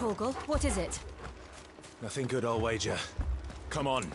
Torgal, what is it? Nothing good, I'll wager. Come on.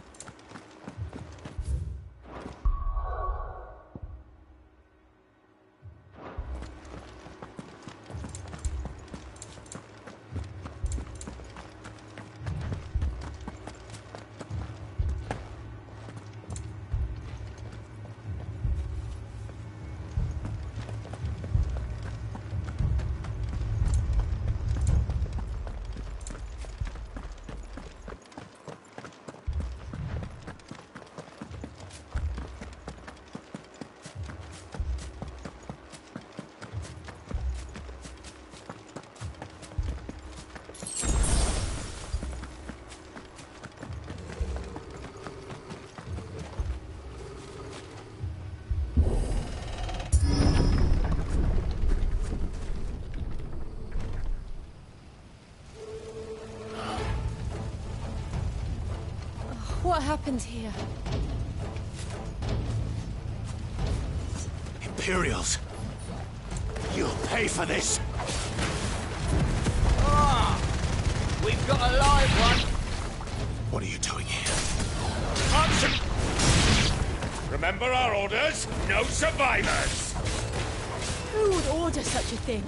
What happened here? Imperials! You'll pay for this! Ah! We've got a live one! What are you doing here? Answer! Remember our orders? No survivors! Who would order such a thing?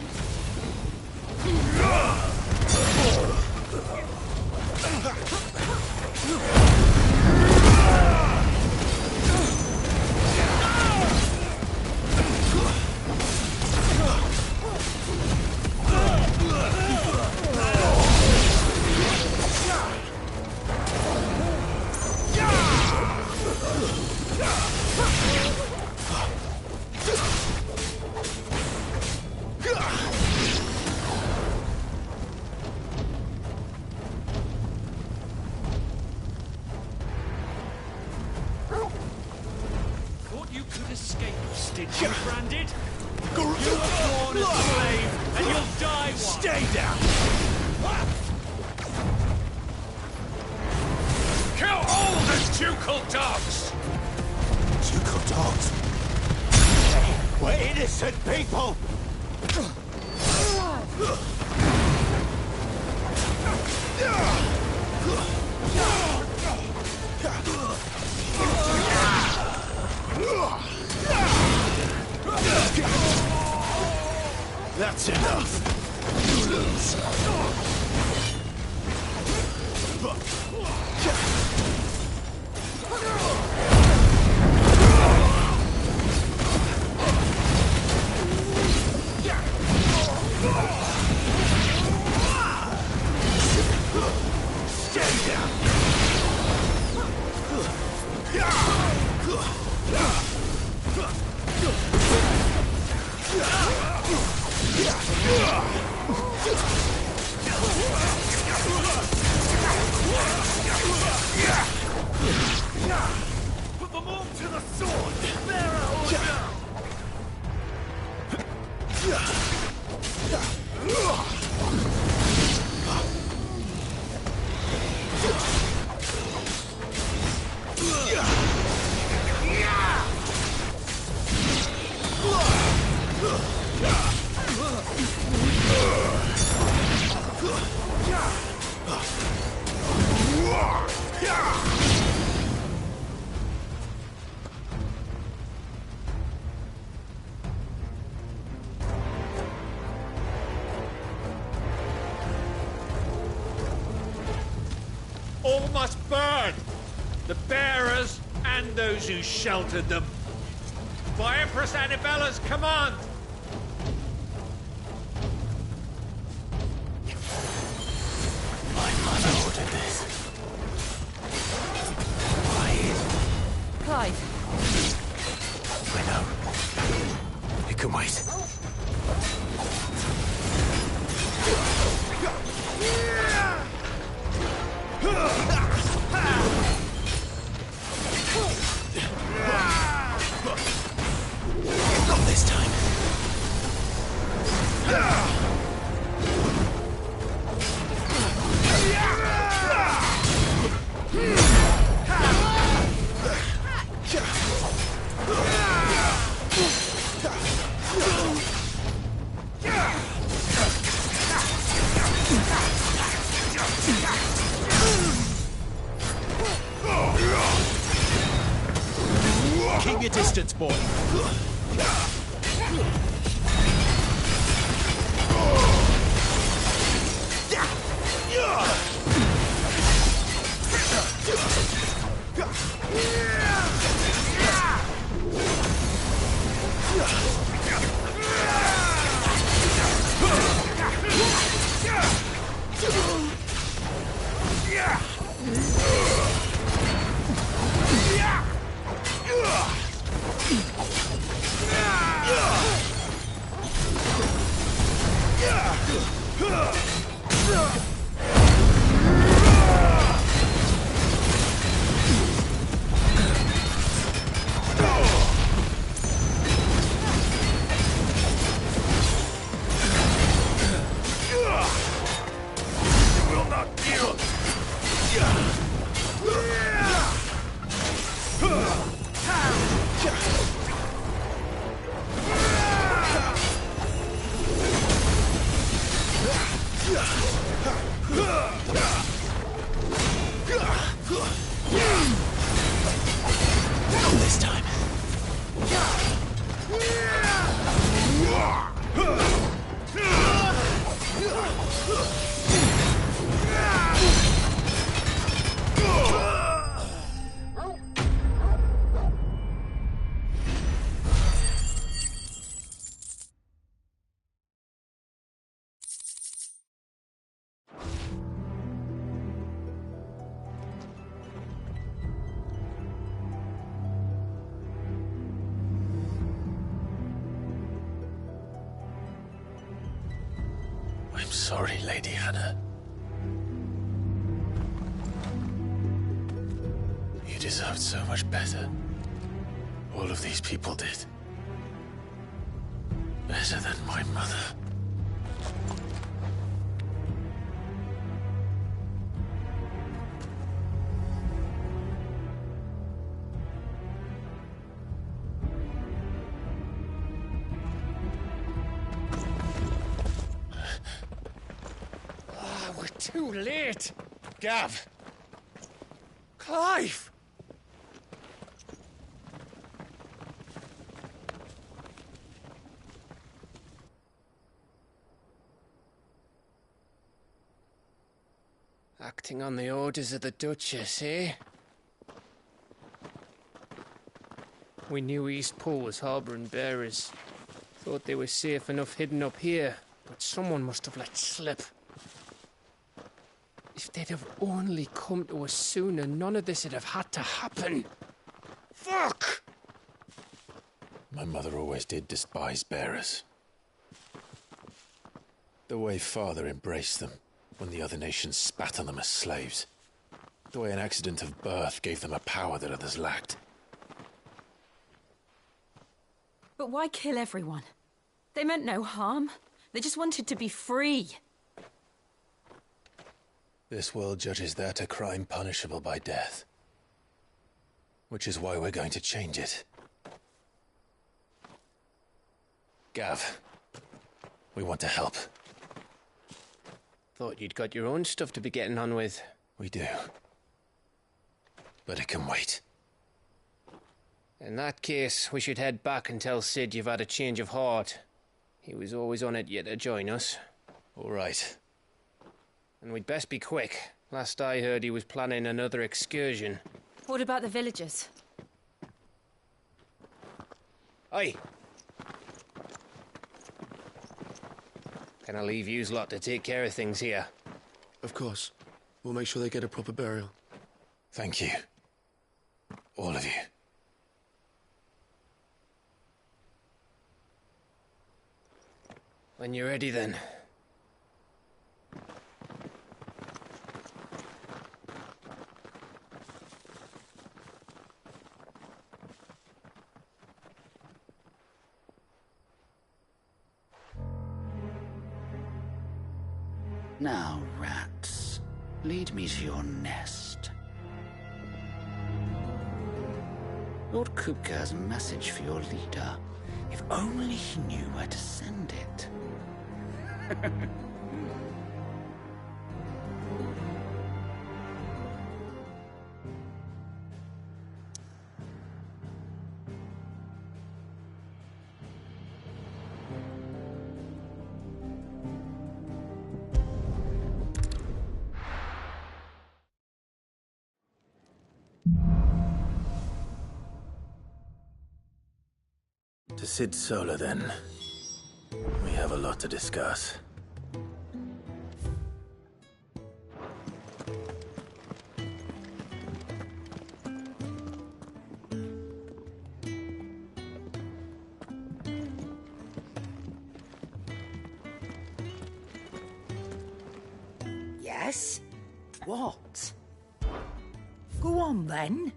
Thought you could escape, did you, Branded? You were born a slave, and you'll die one! Stay down! Kill all the ducal dogs! Ducal dogs? We're innocent people! That's enough! You lose! Stay down! Put them all to the sword! Bearer order! All must burn! The bearers and those who sheltered them. By Empress Annibella's command! My mother ordered this. Clive. I know. It can wait. Not this time. Keep your distance, boy. This time. I'm sorry, Lady Hannah. You deserved so much better. All of these people did. Better than my mother. We're too late. Gav. Clive. Acting on the orders of the Duchess, eh? We knew Eastpool was harbouring bearers. Thought they were safe enough hidden up here, but someone must have let slip. If they'd have only come to us sooner, none of this would have had to happen. Fuck! My mother always did despise bearers. The way Father embraced them when the other nations spat on them as slaves. The way an accident of birth gave them a power that others lacked. But why kill everyone? They meant no harm. They just wanted to be free. This world judges that a crime punishable by death. Which is why we're going to change it. Gav, we want to help. Thought you'd got your own stuff to be getting on with. We do. But it can wait. In that case, we should head back and tell Sid you've had a change of heart. He was always on it yet to join us. All right. And we'd best be quick. Last I heard, he was planning another excursion. What about the villagers? Aye. Can I leave yous lot to take care of things here? Of course. We'll make sure they get a proper burial. Thank you. All of you. When you're ready, then. Now, rats, lead me to your nest. Lord Kupka has a message for your leader. If only he knew where to send it. To Cid Sola, then. We have a lot to discuss. Yes? What? Go on, then.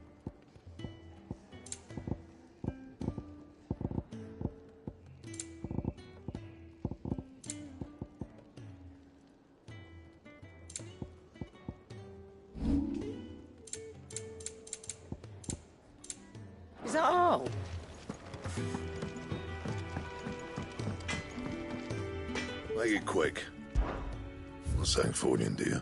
Is that all? Make it quick. Not Sangfordian, do you?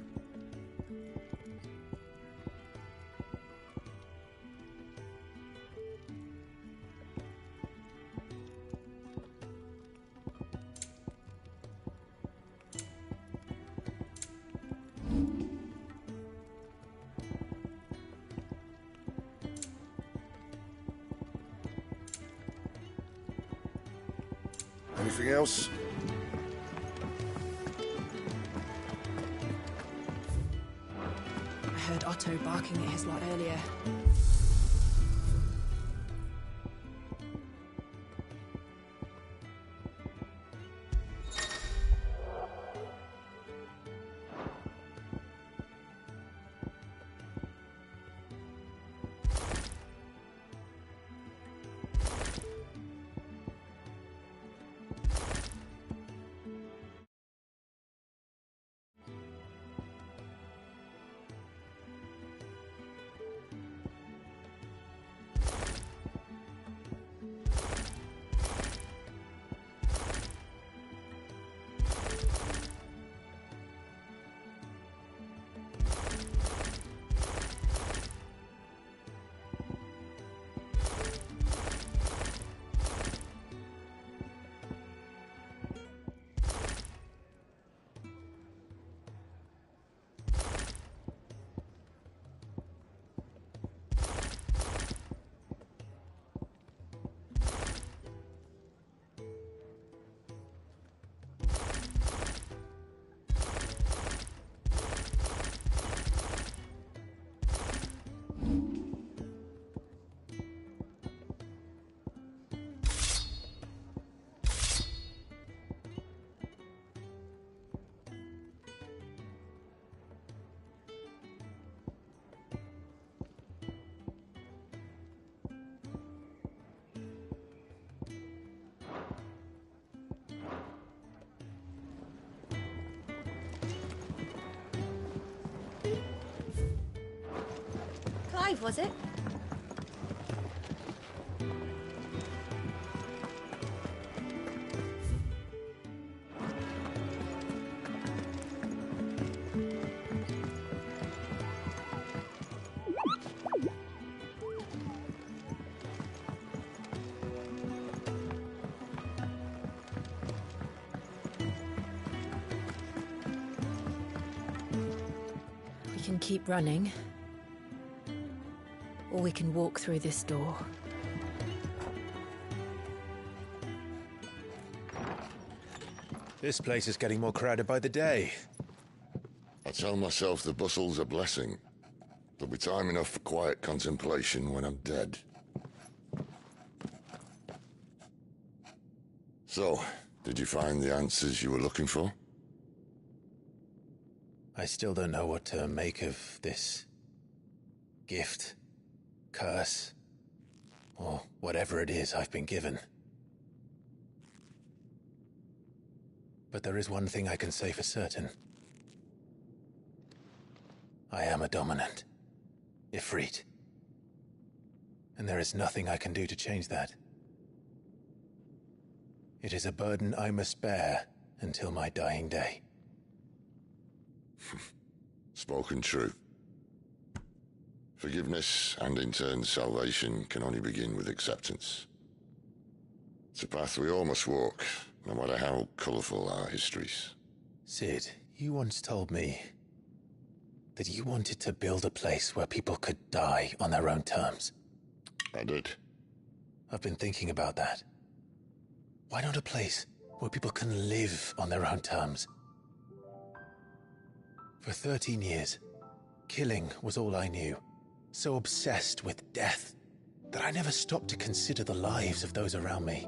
Anything else? I heard Otto barking at his lot earlier. Clive, was it? We can keep running. Or we can walk through this door. This place is getting more crowded by the day. I tell myself the bustle's a blessing. There'll be time enough for quiet contemplation when I'm dead. So, did you find the answers you were looking for? I still don't know what to make of this gift, curse, or whatever it is I've been given. But there is one thing I can say for certain. I am a dominant, Ifrit. And there is nothing I can do to change that. It is a burden I must bear until my dying day. Spoken true. Forgiveness, and in turn salvation, can only begin with acceptance. It's a path we all must walk, no matter how colourful our histories. Cid, you once told me that you wanted to build a place where people could die on their own terms. I did. I've been thinking about that. Why not a place where people can live on their own terms? For 13 years, killing was all I knew. So obsessed with death that I never stopped to consider the lives of those around me.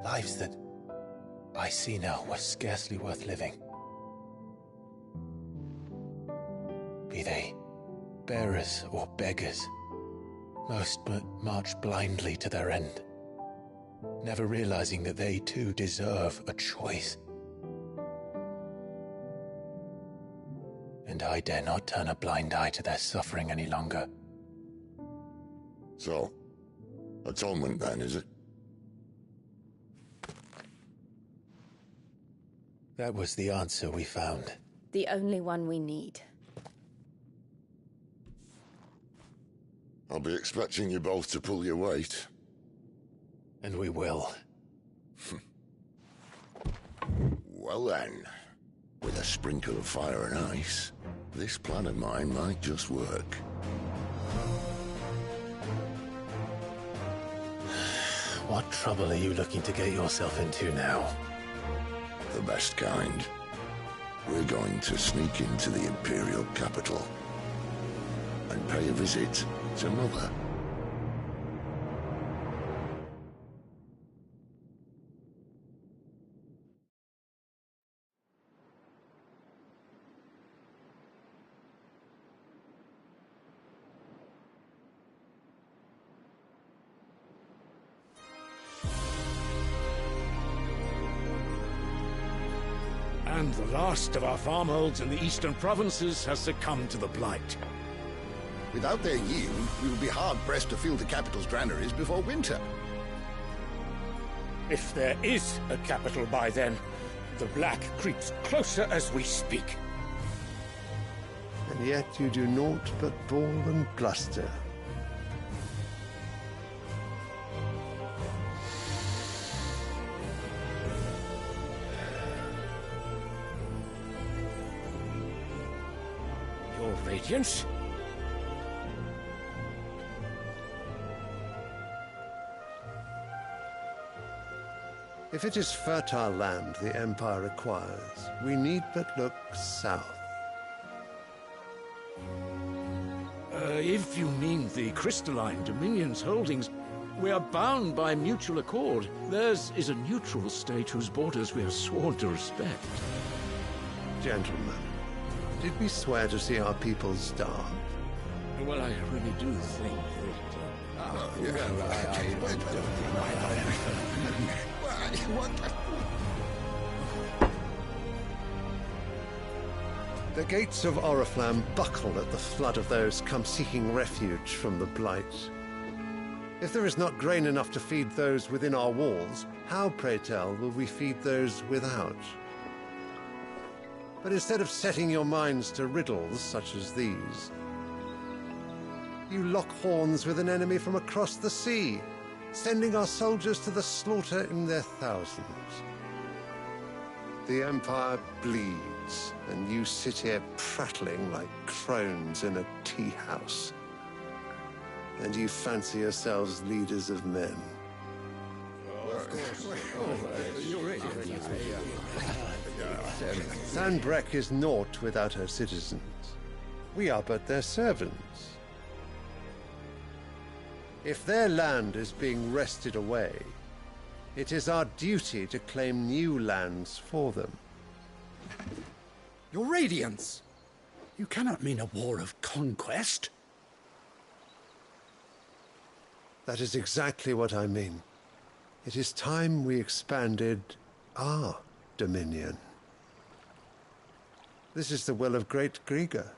Lives that I see now were scarcely worth living. Be they bearers or beggars, most march blindly to their end, never realizing that they too deserve a choice. And I dare not turn a blind eye to their suffering any longer. So, atonement then, is it? That was the answer we found. The only one we need. I'll be expecting you both to pull your weight. And we will. Well then, with a sprinkle of fire and ice, this plan of mine might just work. What trouble are you looking to get yourself into now? The best kind. We're going to sneak into the Imperial capital and pay a visit to Mother. And the last of our farmholds in the eastern provinces has succumbed to the blight. Without their yield, we will be hard-pressed to fill the capital's granaries before winter. If there is a capital by then, the Black creeps closer as we speak. And yet you do naught but bawl and bluster. Your Radiance? If it is fertile land the Empire requires, we need but look south. If you mean the Crystalline Dominion's holdings, we are bound by mutual accord. Theirs is a neutral state whose borders we have sworn to respect. Gentlemen, did we swear to see our people starve? Well, I really do think The gates of Oriflamme buckle at the flood of those come seeking refuge from the Blight. If there is not grain enough to feed those within our walls, how, pray tell, will we feed those without? But instead of setting your minds to riddles such as these, you lock horns with an enemy from across the sea, sending our soldiers to the slaughter in their thousands. The Empire bleeds, and you sit here prattling like crones in a tea house. And you fancy yourselves leaders of men. Sanbreque is naught without her citizens. We are but their servants. If their land is being wrested away, it is our duty to claim new lands for them. Your Radiance! You cannot mean a war of conquest. That is exactly what I mean. It is time we expanded our dominion. This is the will of Great Grieger.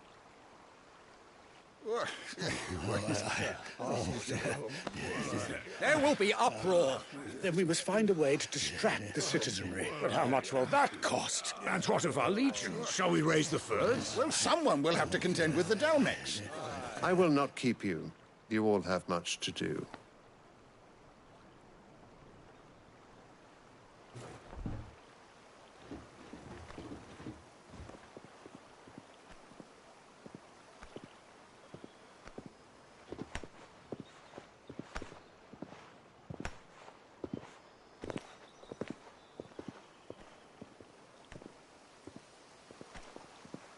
There will be uproar. Then we must find a way to distract the citizenry. But how much will that cost? And what of our legions? Shall we raise the furs? Well, someone will have to contend with the Dalmex. I will not keep you. You all have much to do.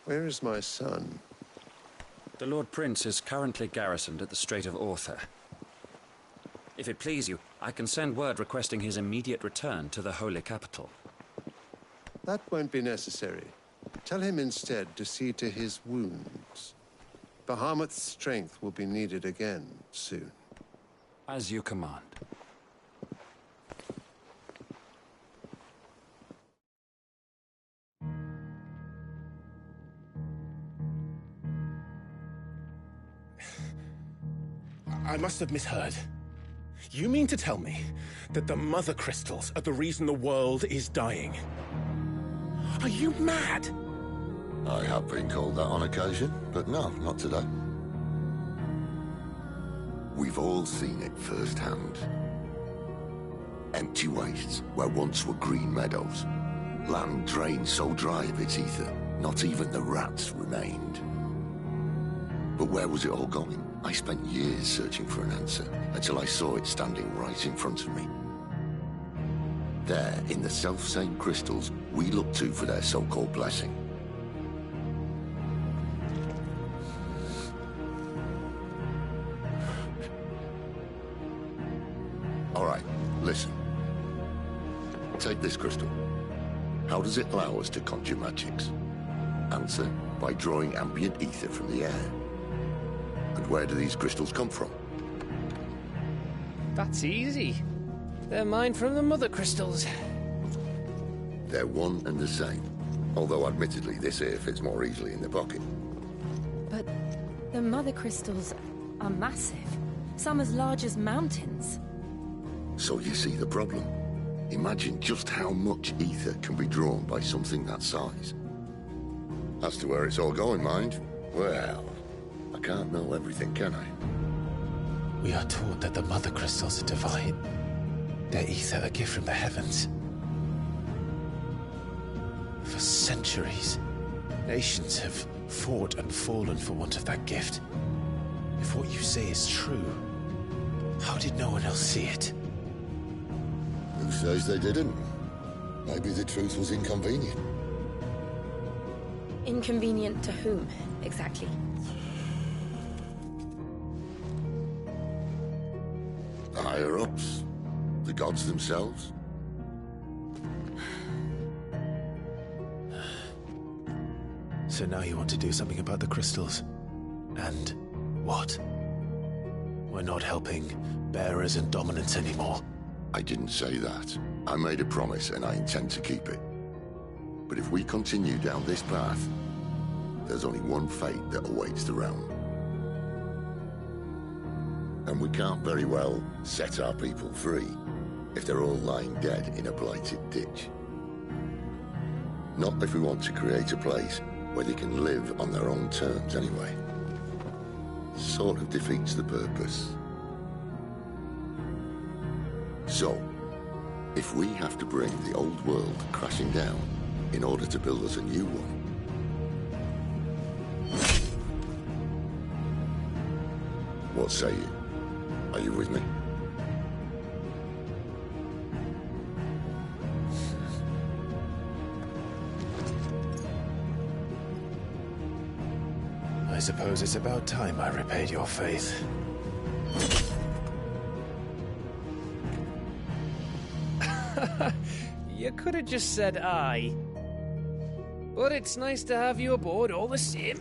Where is my son? The Lord Prince is currently garrisoned at the Strait of Arthur. If it please you, I can send word requesting his immediate return to the Holy Capital. That won't be necessary. Tell him instead to see to his wounds. Bahamut's strength will be needed again soon. As you command. I must have misheard. You mean to tell me that the Mother Crystals are the reason the world is dying? Are you mad? I have been called that on occasion, but no, not today. We've all seen it firsthand. Empty wastes where once were green meadows. Land drained so dry of its ether, not even the rats remained. But where was it all going? I spent years searching for an answer, until I saw it standing right in front of me. There, in the self-same crystals we look to for their so-called blessing. All right, listen. Take this crystal. How does it allow us to conjure magics? Answer, by drawing ambient ether from the air. And where do these crystals come from? That's easy. They're mined from the Mother Crystals. They're one and the same. Although admittedly this here fits more easily in the pocket. But the Mother Crystals are massive. Some as large as mountains. So you see the problem. Imagine just how much ether can be drawn by something that size. As to where it's all going, mind, well, I can't know everything, can I? We are taught that the Mother Crystals are divine. Their ether a gift from the heavens. For centuries, nations have fought and fallen for want of that gift. If what you say is true, how did no one else see it? Who says they didn't? Maybe the truth was inconvenient. Inconvenient to whom, exactly? The higher-ups? The gods themselves? So now you want to do something about the crystals. And what? We're not helping bearers and dominants anymore. I didn't say that. I made a promise and I intend to keep it. But if we continue down this path, there's only one fate that awaits the realm. And we can't very well set our people free if they're all lying dead in a blighted ditch. Not if we want to create a place where they can live on their own terms anyway. Sort of defeats the purpose. So, if we have to bring the old world crashing down in order to build us a new one, what say you? Are you with me? I suppose it's about time I repaid your faith. You could have just said aye. But it's nice to have you aboard all the same.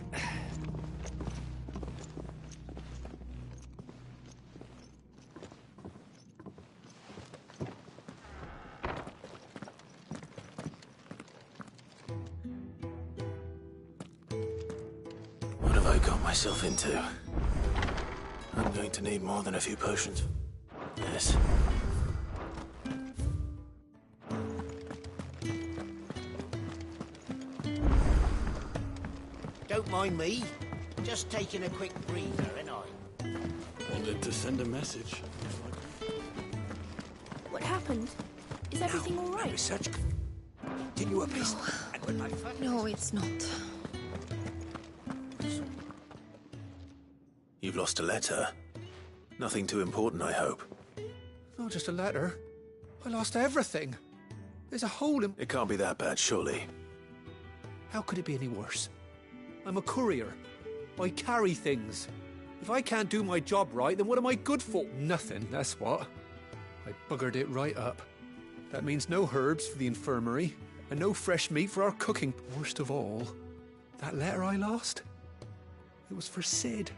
What have I got myself into? I'm going to need more than a few potions. Yes. Don't mind me. Just taking a quick breather, ain't I? Wanted to send a message. What happened? Is everything all right? Research. Continue apace. And when I find No, it's not. You've lost a letter. Nothing too important, I hope. Not just a letter. I lost everything. There's a hole in... It can't be that bad, surely. How could it be any worse? I'm a courier. I carry things. If I can't do my job right, then what am I good for? Nothing, that's what. I buggered it right up. That means no herbs for the infirmary, and no fresh meat for our cooking. Worst of all, that letter I lost? It was for Cid.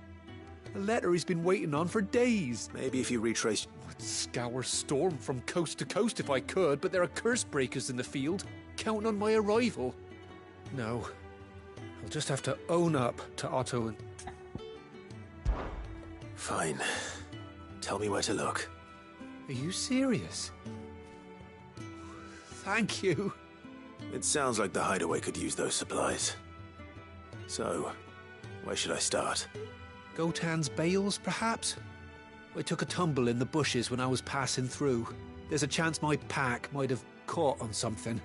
A letter he's been waiting on for days. Maybe if you retrace... I'd scour Storm from coast to coast if I could, but there are curse breakers in the field, counting on my arrival. No. I'll just have to own up to Otto and... Fine. Tell me where to look. Are you serious? Thank you. It sounds like the hideaway could use those supplies. So, where should I start? Gotan's bales, perhaps? I took a tumble in the bushes when I was passing through. There's a chance my pack might have caught on something.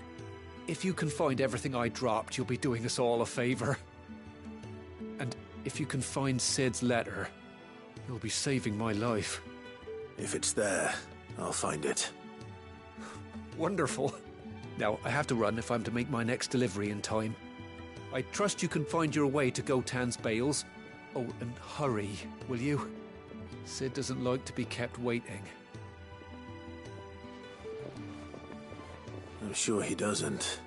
If you can find everything I dropped, you'll be doing us all a favor. And if you can find Cid's letter, you'll be saving my life. If it's there, I'll find it. Wonderful. Now, I have to run if I'm to make my next delivery in time. I trust you can find your way to Gotan's bales. Oh, and hurry, will you? Cid doesn't like to be kept waiting. I'm sure he doesn't.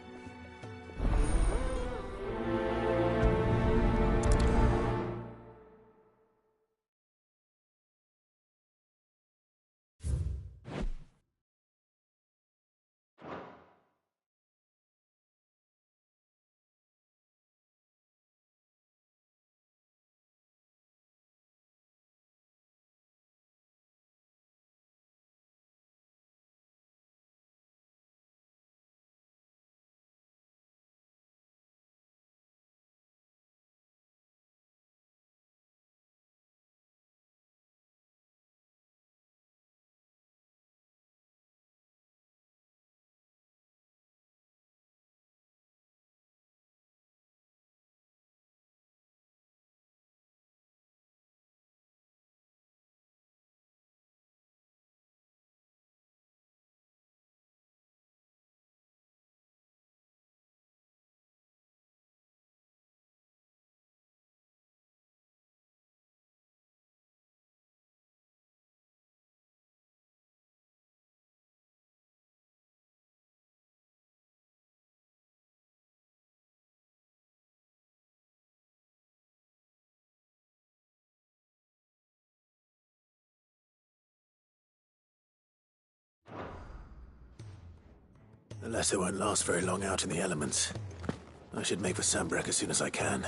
The letter won't last very long out in the elements. I should make for Sanbreque as soon as I can.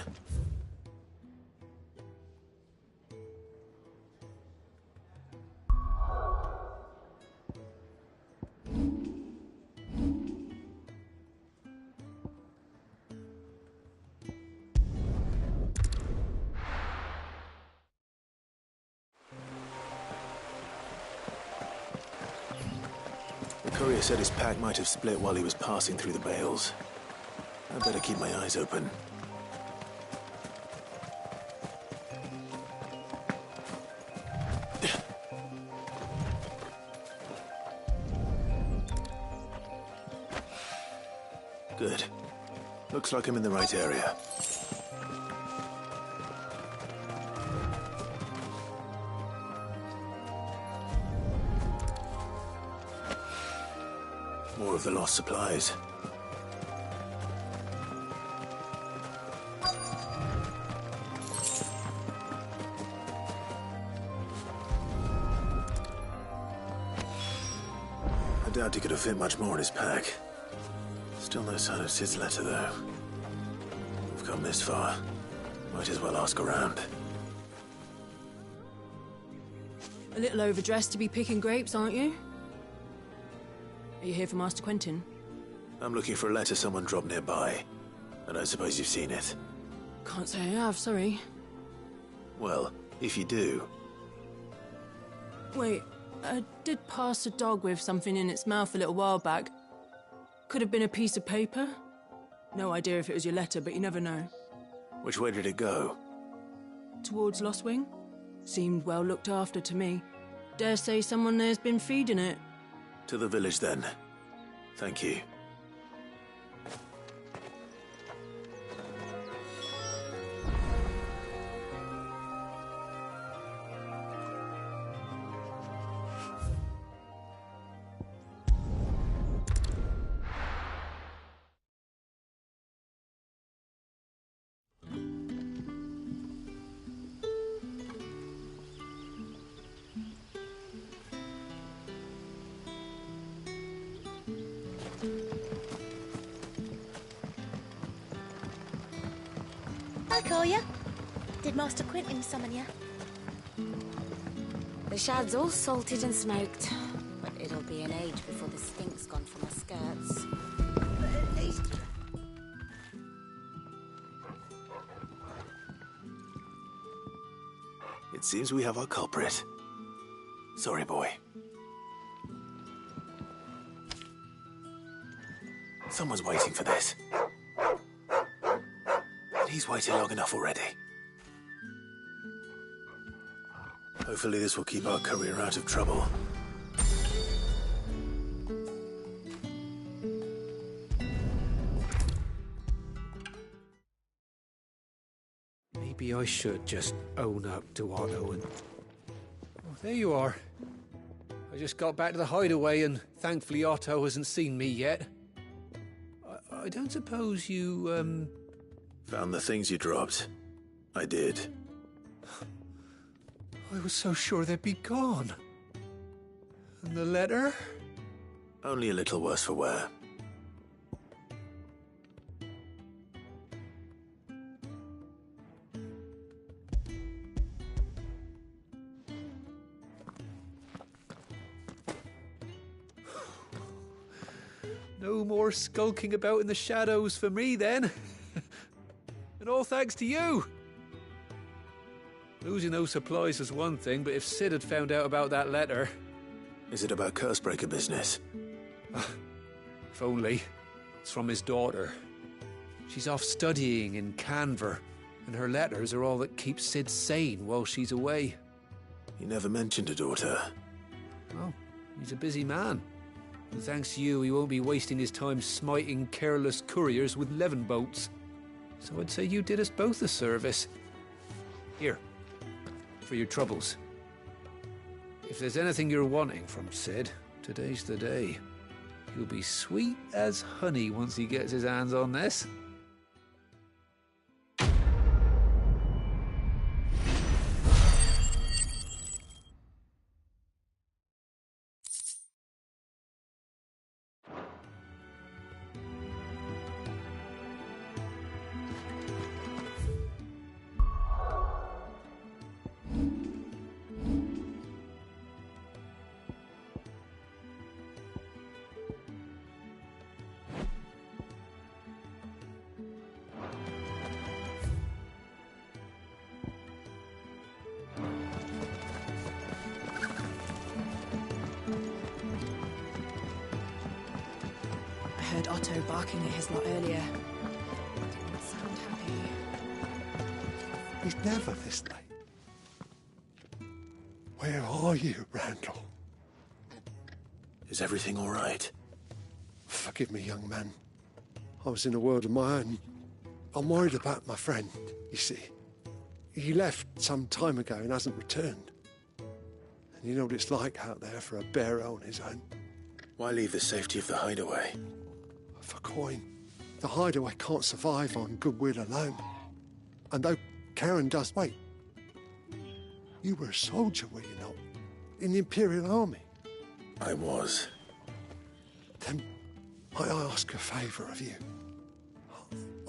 The courier said his pack might have split while he was passing through the bales. I'd better keep my eyes open. Good. Looks like I'm in the right area. More of the lost supplies. I doubt he could have fit much more in his pack. Still no sign of Cid's letter, though. We've come this far. Might as well ask around. A little overdressed to be picking grapes, aren't you? Are you here for Master Quentin? I'm looking for a letter someone dropped nearby. I don't suppose you've seen it. Can't say I have, sorry. Well, if you do... Wait, I did pass a dog with something in its mouth a little while back. Could have been a piece of paper. No idea if it was your letter, but you never know. Which way did it go? Towards Lostwing. Seemed well looked after to me. Dare say someone there's been feeding it. To the village, then. Thank you. work, are you? Did Master Quentin summon you? The shad's all salted and smoked, but it'll be an age before the stink's gone from her skirts. At least... It seems we have our culprit. Sorry, boy. Someone's waiting for this. And he's waited long enough already. Hopefully this will keep our career out of trouble. Maybe I should just own up to Otto and... Oh, there you are. I just got back to the hideaway and thankfully Otto hasn't seen me yet. I don't suppose you, Found the things you dropped. I did. I was so sure they'd be gone. And the letter? Only a little worse for wear. No more skulking about in the shadows for me, then. And all thanks to you. Losing those supplies was one thing, but if Sid had found out about that letter... Is it about Cursebreaker business? If only. It's from his daughter. She's off studying in Canver, and her letters are all that keeps Sid sane while she's away. He never mentioned a daughter. Well, he's a busy man. And thanks to you, he won't be wasting his time smiting careless couriers with levin boats. So I'd say you did us both a service. Here, for your troubles. If there's anything you're wanting from Sid, today's the day. He'll be sweet as honey once he gets his hands on this. I heard Otto barking at his lot earlier. Didn't sound happy. He's never this late. Where are you, Randall? Is everything all right? Forgive me, young man. I was in a world of my own. I'm worried about my friend, you see. He left some time ago and hasn't returned. And you know what it's like out there for a bearer on his own. Why leave the safety of the hideaway? For coin. The hideaway can't survive on goodwill alone. And though Karen does wait, you were a soldier, were you not? In the Imperial Army. I was. Then I ask a favour of you.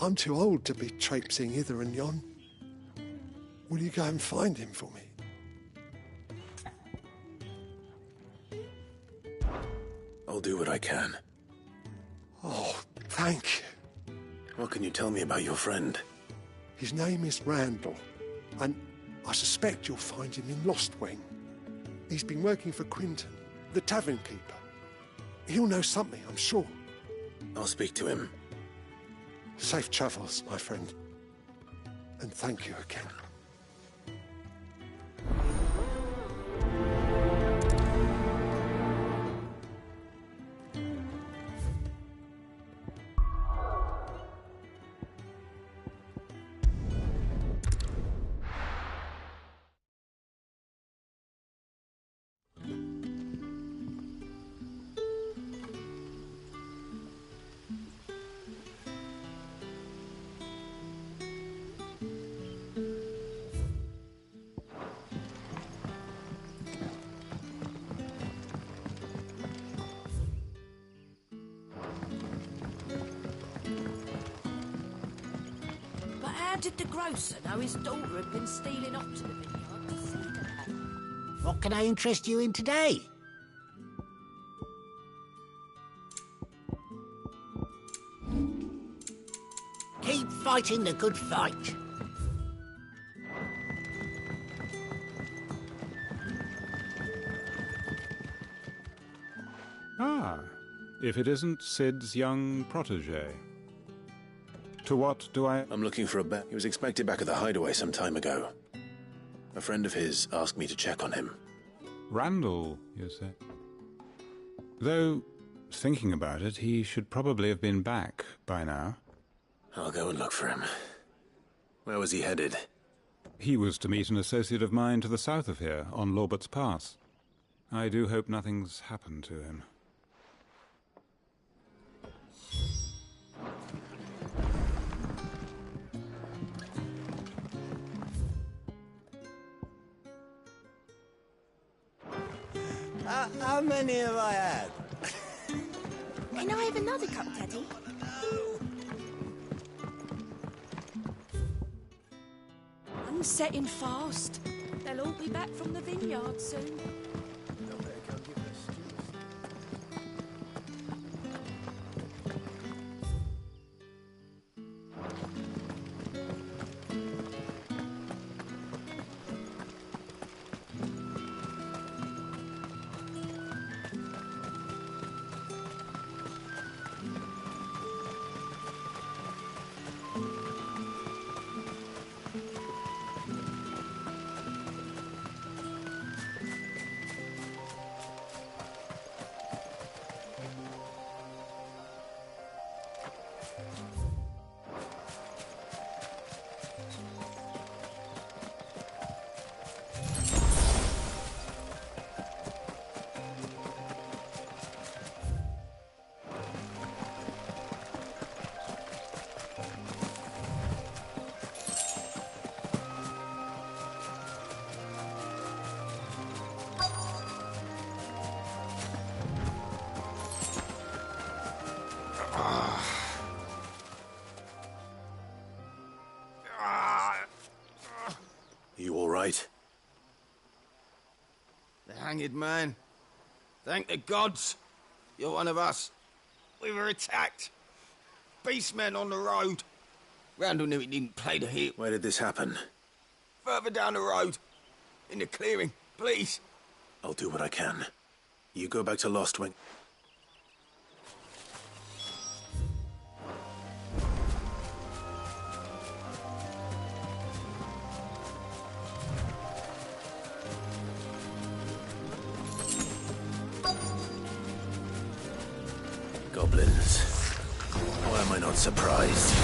I'm too old to be traipsing hither and yon. Will you go and find him for me? I'll do what I can. Oh, thank you. What can you tell me about your friend? His name is Randall, and I suspect you'll find him in Lostwing. He's been working for Quentin, the tavern keeper. He'll know something, I'm sure. I'll speak to him. Safe travels, my friend. And thank you again. did the grocer know his daughter had been stealing up to the vineyard to see to her? What can I interest you in today? Keep fighting the good fight. Ah, if it isn't Sid's young protege. To what do I... I'm looking for a bet. He was expected back at the hideaway some time ago. A friend of his asked me to check on him. Randall, you said. Though, thinking about it, he should probably have been back by now. I'll go and look for him. Where was he headed? He was to meet an associate of mine to the south of here, on Lorbert's Pass. I do hope nothing's happened to him. How many have I had? Can I have another cup, Daddy? I'm setting fast. They'll all be back from the vineyard soon. You all right? The hanged man. Thank the gods. You're one of us. We were attacked. Beastmen on the road. Randall knew he didn't play the hit. Where did this happen? Further down the road. In the clearing. Please. I'll do what I can. You go back to Lostwing. Goblins. Why am I not surprised?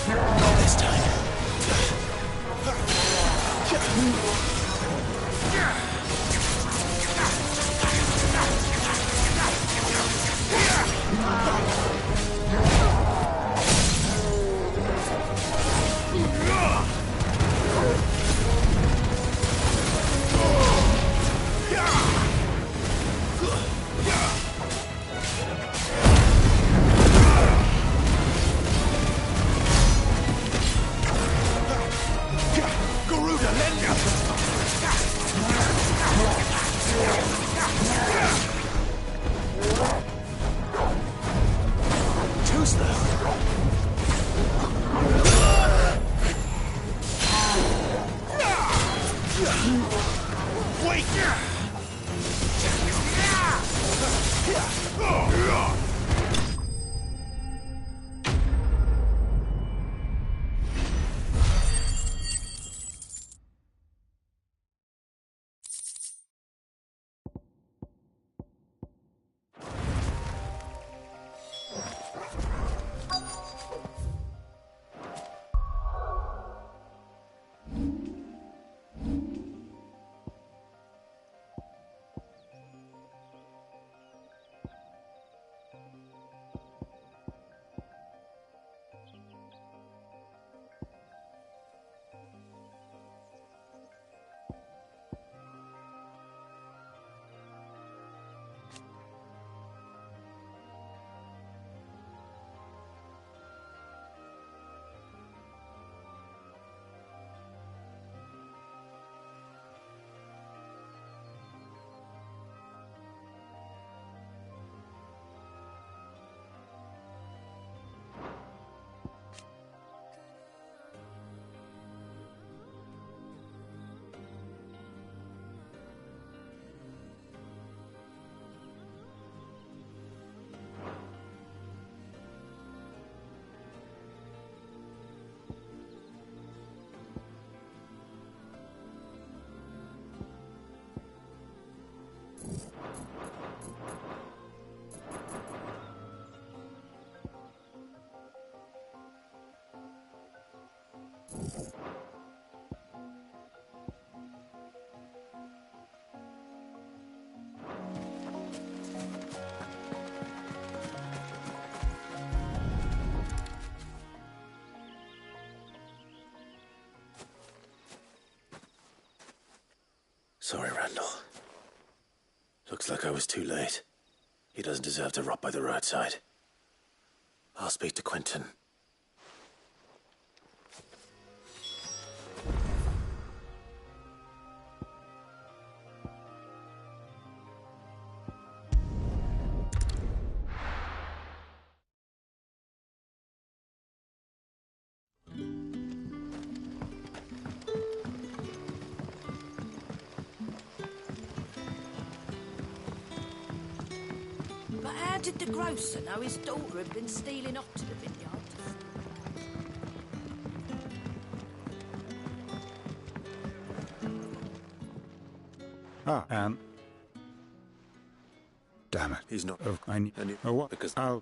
Not this time. Garuda, Lenya! Sorry, Randall. Looks like I was too late. He doesn't deserve to rot by the roadside. I'll speak to Quentin. But how did the grocer know his daughter had been stealing off to the vineyard? Damn it. He's not. I need. What? Because I'll.